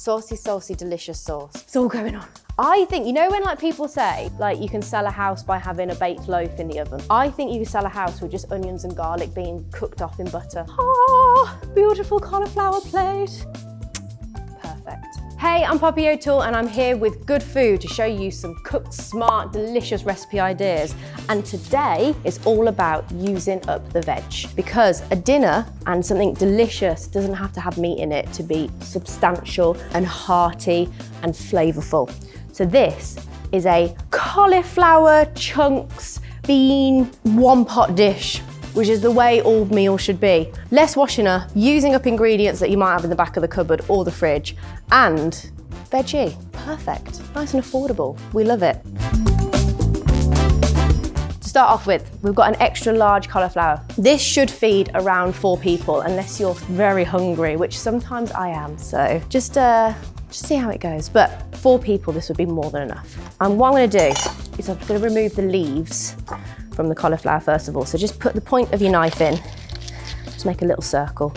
saucy, delicious sauce. It's all going on. I think, you know when like people say, like you can sell a house by having a baked loaf in the oven? I think you can sell a house with just onions and garlic being cooked off in butter. Ah, beautiful cauliflower plate. Perfect. Hey, I'm Poppy O'Toole and I'm here with good food to show you some cooked, smart, delicious recipe ideas. And today is all about using up the veg, because a dinner and something delicious doesn't have to have meat in it to be substantial and hearty and flavorful. So this is a cauliflower chunks bean one pot dish, which is the way all meals should be. Less washing up, using up ingredients that you might have in the back of the cupboard or the fridge, and veggie. Perfect, nice and affordable. We love it. To start off with, we've got an extra large cauliflower. This should feed around 4 people, unless you're very hungry, which sometimes I am. So just see how it goes. But 4 people, this would be more than enough. And what I'm gonna do is I'm gonna remove the leaves from the cauliflower first of all. So just put the point of your knife in, just make a little circle.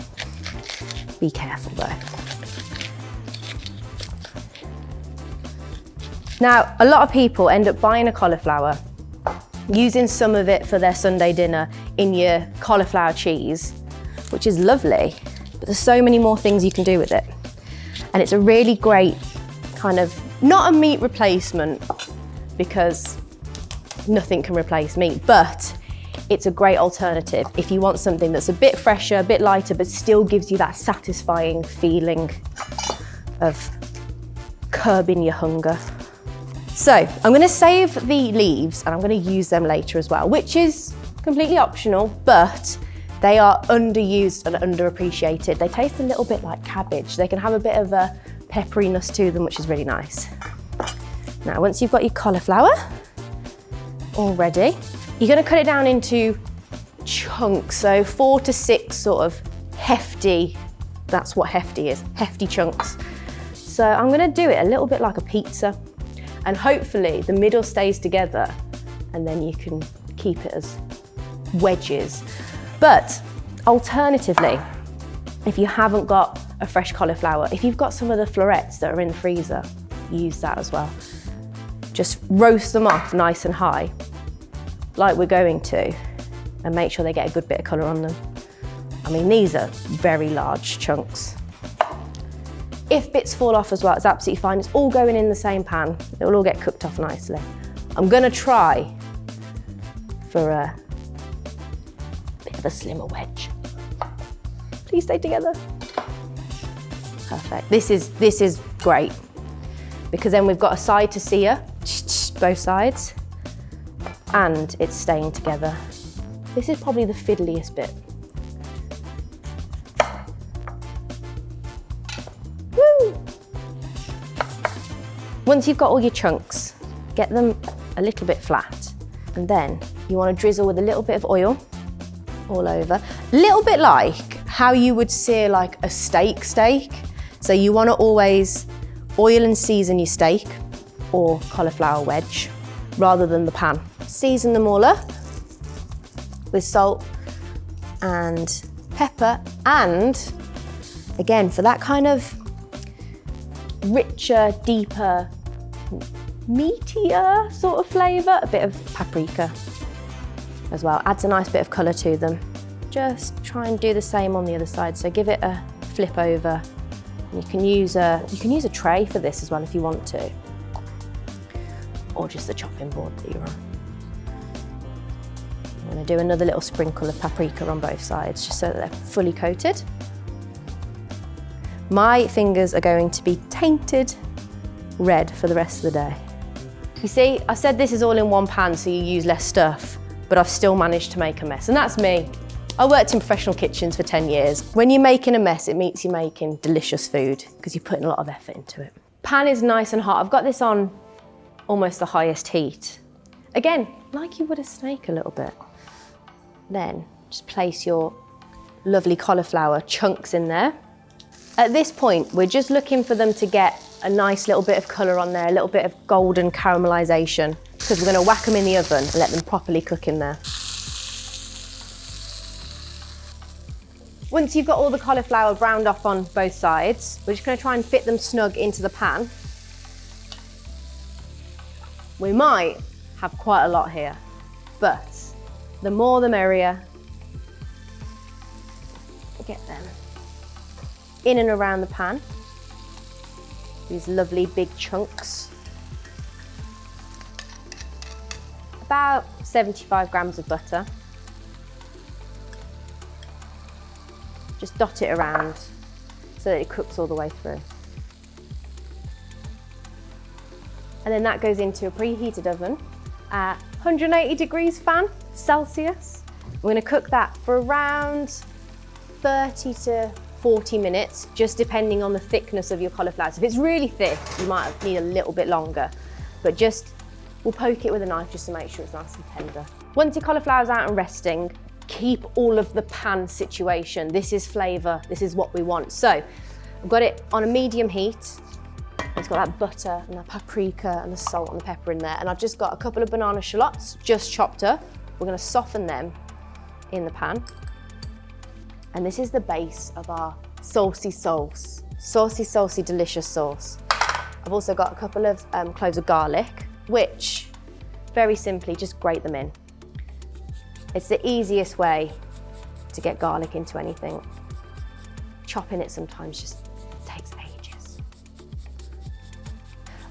Be careful though. Now, a lot of people end up buying a cauliflower, using some of it for their Sunday dinner in your cauliflower cheese, which is lovely, but there's so many more things you can do with it. And it's a really great kind of, not a meat replacement, because nothing can replace meat, but it's a great alternative if you want something that's a bit fresher, a bit lighter, but still gives you that satisfying feeling of curbing your hunger. So I'm gonna save the leaves and I'm gonna use them later as well, which is completely optional, but they are underused and underappreciated. They taste a little bit like cabbage. They can have a bit of a pepperiness to them, which is really nice. Now, once you've got your cauliflower all ready, you're gonna cut it down into chunks. So 4 to 6 sort of hefty, that's what hefty is, hefty chunks. So I'm gonna do it a little bit like a pizza, and hopefully the middle stays together and then you can keep it as wedges. But alternatively, if you haven't got a fresh cauliflower, if you've got some of the florets that are in the freezer, use that as well. Just roast them off nice and high, like we're going to, and make sure they get a good bit of colour on them. I mean, these are very large chunks. If bits fall off as well, it's absolutely fine. It's all going in the same pan. It will all get cooked off nicely. I'm gonna try for a bit of a slimmer wedge. Please stay together. Perfect. This is great, because then we've got a side to sear, both sides, and it's staying together. This is probably the fiddliest bit. Woo! Once you've got all your chunks, get them a little bit flat, and then you want to drizzle with a little bit of oil all over. A little bit like how you would sear like a steak. So you want to always oil and season your steak or cauliflower wedge rather than the pan. Season them all up with salt and pepper, and again, for that kind of richer, deeper, meatier sort of flavour, a bit of paprika as well. Adds a nice bit of colour to them. Just try and do the same on the other side. So give it a flip over. You can use a tray for this as well if you want to, or just the chopping board that you're on. I'm going to do another little sprinkle of paprika on both sides, just so that they're fully coated. My fingers are going to be tainted red for the rest of the day. You see, I said this is all in one pan so you use less stuff, but I've still managed to make a mess, and that's me. I worked in professional kitchens for 10 years. When you're making a mess, it means you're making delicious food, because you're putting a lot of effort into it. Pan is nice and hot. I've got this on almost the highest heat. Again, like you would a steak a little bit. Then just place your lovely cauliflower chunks in there. At this point, we're just looking for them to get a nice little bit of colour on there, a little bit of golden caramelisation, because we're going to whack them in the oven and let them properly cook in there. Once you've got all the cauliflower browned off on both sides, we're just going to try and fit them snug into the pan. We might have quite a lot here, but the more the merrier. Get them in and around the pan. These lovely big chunks. About 75 grams of butter. Just dot it around so that it cooks all the way through. And then that goes into a preheated oven at 180 degrees fan Celsius. We're going to cook that for around 30 to 40 minutes, just depending on the thickness of your cauliflower. So if it's really thick, you might need a little bit longer, but we'll poke it with a knife just to make sure it's nice and tender. Once your cauliflower's out and resting, keep all of the pan situation. This is flavour, this is what we want. So I've got it on a medium heat. It's got that butter and the paprika and the salt and the pepper in there. And I've just got a couple of banana shallots just chopped up. We're going to soften them in the pan. And this is the base of our saucy sauce. Saucy, delicious sauce. I've also got a couple of cloves of garlic, which very simply just grate them in. It's the easiest way to get garlic into anything. Chopping it sometimes just takes ages.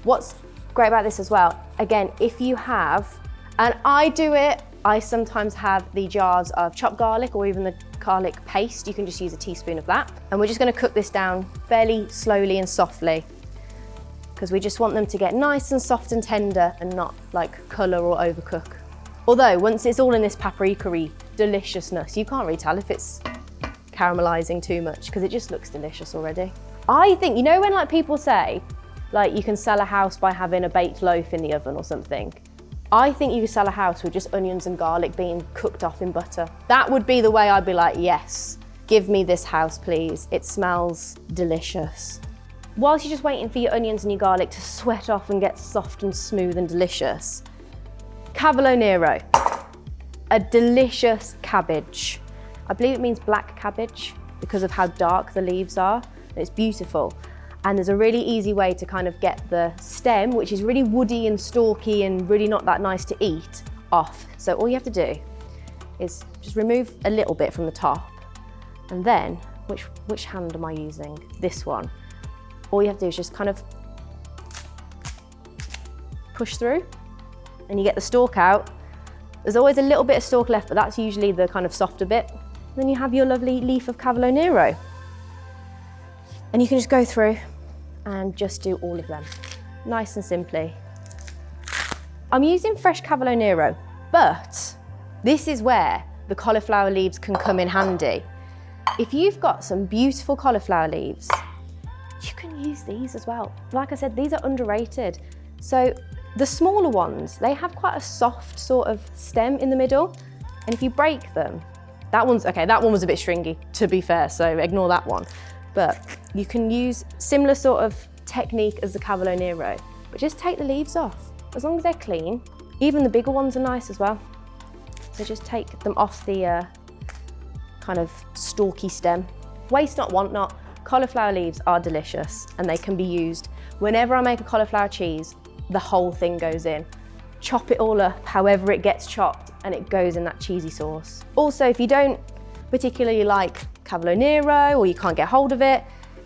What's great about this as well, again, if you have, and I do it, I sometimes have the jars of chopped garlic or even the garlic paste. You can just use a teaspoon of that. And we're just going to cook this down fairly slowly and softly because we just want them to get nice and soft and tender and not like colour or overcook. Although once it's all in this paprika-y deliciousness, you can't really tell if it's caramelising too much because it just looks delicious already. I think, you know when like people say, like you can sell a house by having a baked loaf in the oven or something? I think you could sell a house with just onions and garlic being cooked off in butter. That would be the way I'd be like, yes, give me this house, please. It smells delicious. Whilst you're just waiting for your onions and your garlic to sweat off and get soft and smooth and delicious, Cavolo Nero, a delicious cabbage. I believe it means black cabbage because of how dark the leaves are. It's beautiful. And there's a really easy way to kind of get the stem, which is really woody and stalky and really not that nice to eat, off. So all you have to do is just remove a little bit from the top. And then, which hand am I using? This one. All you have to do is just kind of push through and you get the stalk out. There's always a little bit of stalk left, but that's usually the kind of softer bit. And then you have your lovely leaf of Cavolo Nero. And you can just go through and just do all of them, nice and simply. I'm using fresh Cavolo Nero, but this is where the cauliflower leaves can come in handy. If you've got some beautiful cauliflower leaves, you can use these as well. Like I said, these are underrated. So the smaller ones, they have quite a soft sort of stem in the middle. And if you break them, that one was a bit stringy, to be fair, so ignore that one. But you can use similar sort of technique as the Cavolo Nero, but just take the leaves off. As long as they're clean, even the bigger ones are nice as well. So just take them off the kind of stalky stem. Waste not, want not. Cauliflower leaves are delicious and they can be used. Whenever I make a cauliflower cheese, the whole thing goes in. Chop it all up, however it gets chopped, and it goes in that cheesy sauce. Also, if you don't particularly like Cavolo Nero or you can't get hold of it,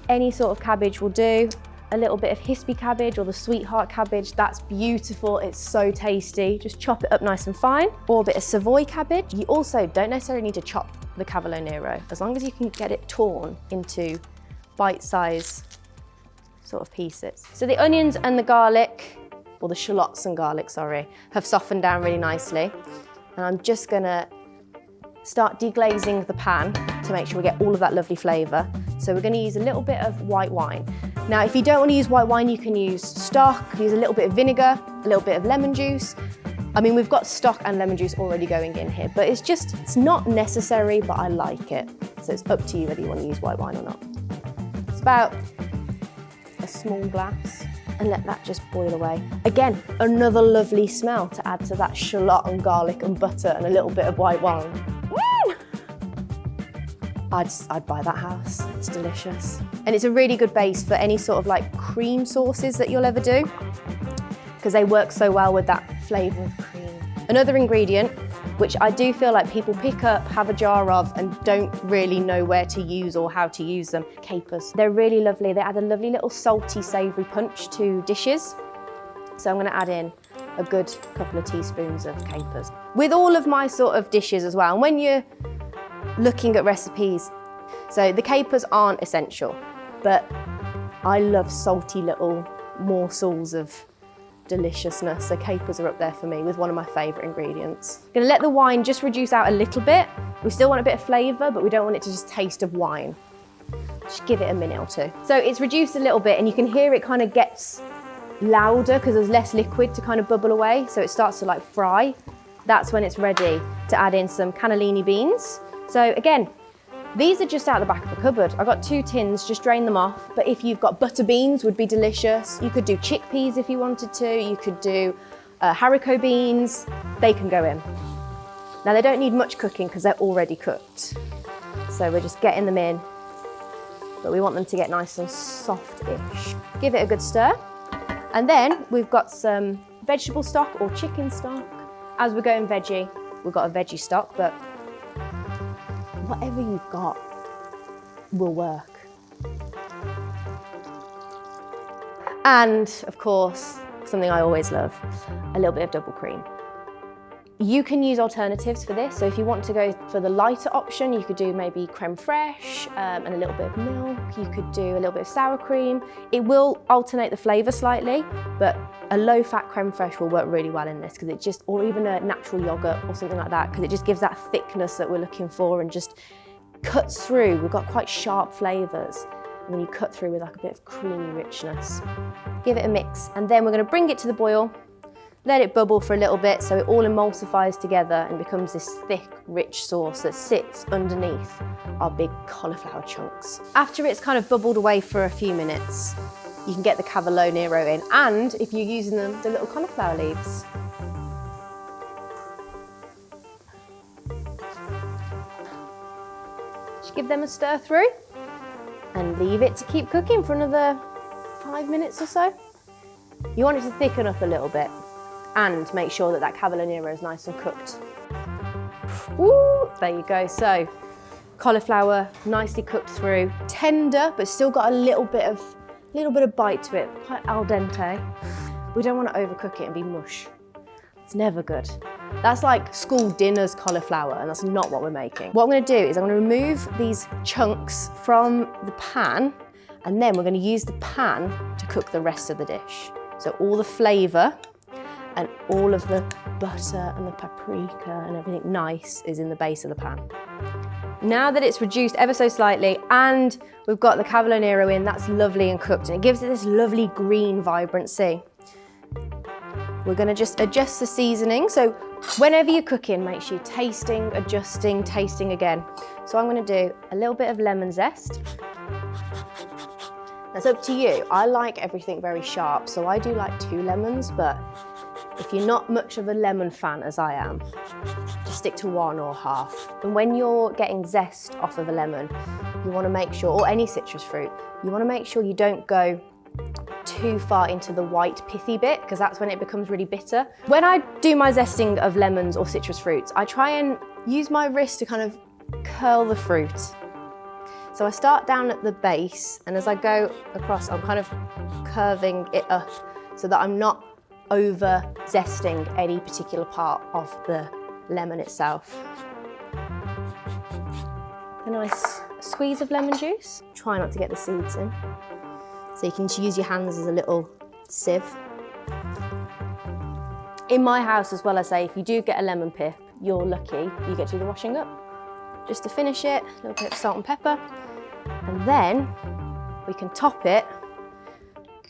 any sort of cabbage will do. A little bit of hispy cabbage or the sweetheart cabbage, that's beautiful, it's so tasty. Just chop it up nice and fine. Or a bit of Savoy cabbage. You also don't necessarily need to chop the Cavolo Nero, as long as you can get it torn into bite-size sort of pieces. So the onions and the garlic, or the shallots and garlic, sorry, have softened down really nicely. And I'm just gonna start deglazing the pan to make sure we get all of that lovely flavour. So we're gonna use a little bit of white wine. Now, if you don't want to use white wine, you can use stock, use a little bit of vinegar, a little bit of lemon juice. I mean, we've got stock and lemon juice already going in here, but it's not necessary, but I like it. So it's up to you whether you want to use white wine or not. It's about a small glass, and let that just boil away. Again, another lovely smell to add to that shallot and garlic and butter and a little bit of white wine. Woo! I'd buy that house. It's delicious. And it's a really good base for any sort of like cream sauces that you'll ever do, because they work so well with that flavour of cream. Another ingredient, which I do feel like people pick up, have a jar of, and don't really know where to use or how to use them, capers. They're really lovely. They add a lovely little salty, savoury punch to dishes. So I'm gonna add in a good couple of teaspoons of capers. With all of my sort of dishes as well, and when you're looking at recipes, so the capers aren't essential, but I love salty little morsels of deliciousness, so capers are up there for me with one of my favourite ingredients. I'm gonna let the wine just reduce out a little bit. We still want a bit of flavour, but we don't want it to just taste of wine. Just give it a minute or two. So it's reduced a little bit, and you can hear it kind of gets louder because there's less liquid to kind of bubble away, so it starts to like fry. That's when it's ready to add in some cannellini beans. So again, these are just out the back of the cupboard. I've got 2 tins, just drain them off. But if you've got butter beans, would be delicious. You could do chickpeas if you wanted to. You could do haricot beans. They can go in. Now they don't need much cooking because they're already cooked. So we're just getting them in, but we want them to get nice and soft-ish. Give it a good stir. And then we've got some vegetable stock or chicken stock. As we're going veggie, we've got a veggie stock, but whatever you've got will work. And of course, something I always love, a little bit of double cream. You can use alternatives for this. So if you want to go for the lighter option, you could do maybe creme fraiche and a little bit of milk. You could do a little bit of sour cream. It will alternate the flavour slightly, but a low-fat creme fraiche will work really well in this because it just, or even a natural yogurt or something like that, because it just gives that thickness that we're looking for and just cuts through. We've got quite sharp flavours, and then you cut through with like a bit of creamy richness. Give it a mix, and then we're going to bring it to the boil. Let it bubble for a little bit so it all emulsifies together and becomes this thick, rich sauce that sits underneath our big cauliflower chunks. After it's kind of bubbled away for a few minutes, you can get the cavolo nero in, and if you're using them, the little cauliflower leaves. Just give them a stir through and leave it to keep cooking for another 5 minutes or so. You want it to thicken up a little bit, and make sure that that cavolo nero is nice and cooked. Woo, there you go. So cauliflower nicely cooked through, tender, but still got a little bit of bite to it, quite al dente. We don't want to overcook it and be mush. It's never good. That's like school dinner's cauliflower, and that's not what we're making. What I'm going to do is I'm going to remove these chunks from the pan, and then we're going to use the pan to cook the rest of the dish. So all the flavour and all of the butter and the paprika and everything nice is in the base of the pan. Now that it's reduced ever so slightly and we've got the cavolo nero in, that's lovely and cooked, and it gives it this lovely green vibrancy. We're gonna just adjust the seasoning. So whenever you're cooking, make sure you're tasting, adjusting, tasting again. So I'm gonna do a little bit of lemon zest. That's up to you. I like everything very sharp, so I do like 2 lemons, but if you're not much of a lemon fan as I am, just stick to 1 or half. And when you're getting zest off of a lemon, you want to make sure, or any citrus fruit, you want to make sure you don't go too far into the white pithy bit, because that's when it becomes really bitter. When I do my zesting of lemons or citrus fruits, I try and use my wrist to kind of curl the fruit. So I start down at the base, and as I go across, I'm kind of curving it up so that I'm not over zesting any particular part of the lemon itself. A nice squeeze of lemon juice. Try not to get the seeds in. So you can use your hands as a little sieve. In my house as well, I say, if you do get a lemon pip, you're lucky, you get to do the washing up. Just to finish it, a little bit of salt and pepper. And then we can top it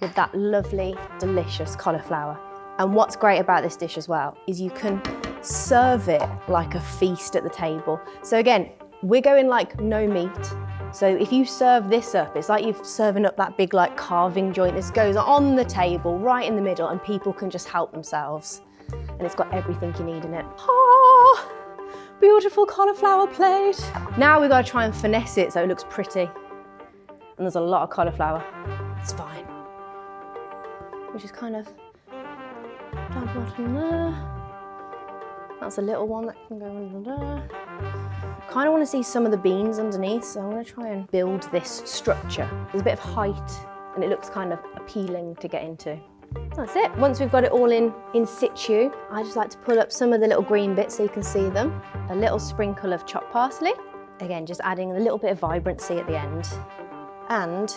with that lovely, delicious cauliflower. And what's great about this dish as well is you can serve it like a feast at the table. So again, we're going like no meat. So if you serve this up, it's like you're serving up that big like carving joint. This goes on the table, right in the middle, and people can just help themselves. And it's got everything you need in it. Ah, beautiful cauliflower plate. Now we've got to try and finesse it so it looks pretty. And there's a lot of cauliflower. It's fine. Which is kind of down bottom there. That's a little one that can go under there. Kind of want to see some of the beans underneath, so I'm going to try and build this structure. There's a bit of height and it looks kind of appealing to get into. That's it. Once we've got it all in situ, I just like to pull up some of the little green bits so you can see them. A little sprinkle of chopped parsley. Again, just adding a little bit of vibrancy at the end. And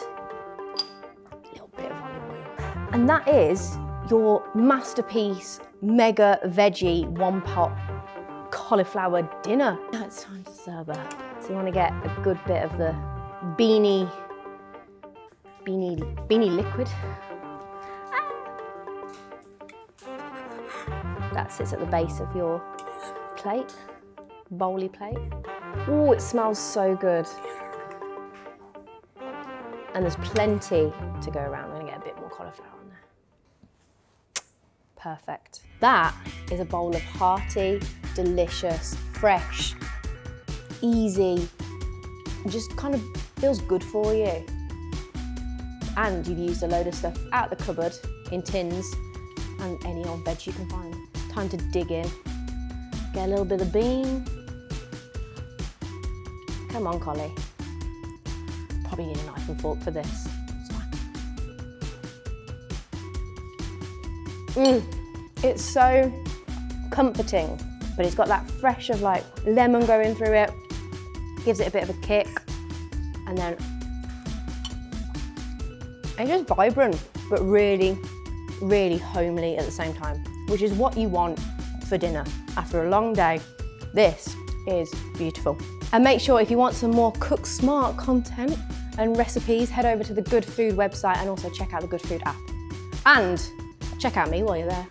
a little bit of olive oil. And that is your masterpiece, mega veggie, one pot cauliflower dinner. Now it's time to serve her. So you want to get a good bit of the beanie liquid. That sits at the base of your plate, bowly plate. Oh, it smells so good. And there's plenty to go around. I'm gonna get a bit more cauliflower on there. Perfect. That is a bowl of hearty, delicious, fresh, easy, just kind of feels good for you. And you've used a load of stuff out the cupboard in tins and any old veg you can find. Time to dig in. Get a little bit of bean. Come on, Collie. Probably need a knife and fork for this. It's fine. It's so comforting, but it's got that fresh of like lemon going through it. Gives it a bit of a kick. And then it's just vibrant, but really, really homely at the same time, which is what you want for dinner. After a long day, this is beautiful. And make sure if you want some more Cook Smart content and recipes, head over to the Good Food website and also check out the Good Food app. And check out me while you're there.